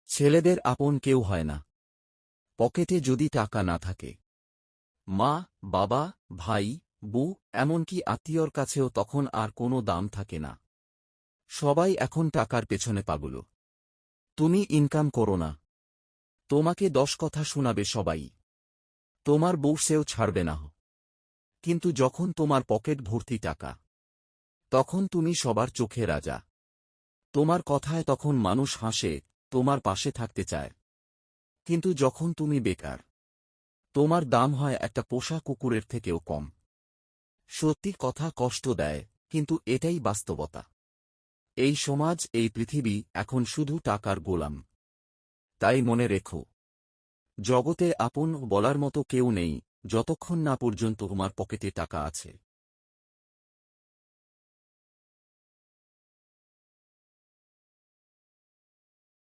ছেলেদের আপন কেউ হয় না পকেটে যদি টাকা না থাকে। মা, বাবা, ভাই, বউ, এমনকি আত্মীয়র কাছেও তখন আর কোনো দাম থাকে না। সবাই এখন টাকার পেছনে পাগল। তুমি ইনকাম করো না, তোমাকে 10 কথা শোনাবে সবাই। তোমার বউ সেও ছাড়বে না। কিন্তু যখন তোমার পকেট ভর্তি টাকা, তখন তুমি সবার চোখে রাজা। তোমার কথায় তখন মানুষ হাসে, তোমার পাশে থাকতে চায়। কিন্তু যখন তুমি বেকার, তোমার দাম হয় একটা পোষা কুকুরের থেকেও কম। সত্যি কথা কষ্ট দেয়, কিন্তু এটাই বাস্তবতা। এই সমাজ, এই পৃথিবী এখন শুধু টাকার গোলাম। তাই মনে রেখো, জগতে আপন বলার মতো কেউ নেই যতক্ষণ না পর্যন্ত তোমার পকেটে টাকা আছে।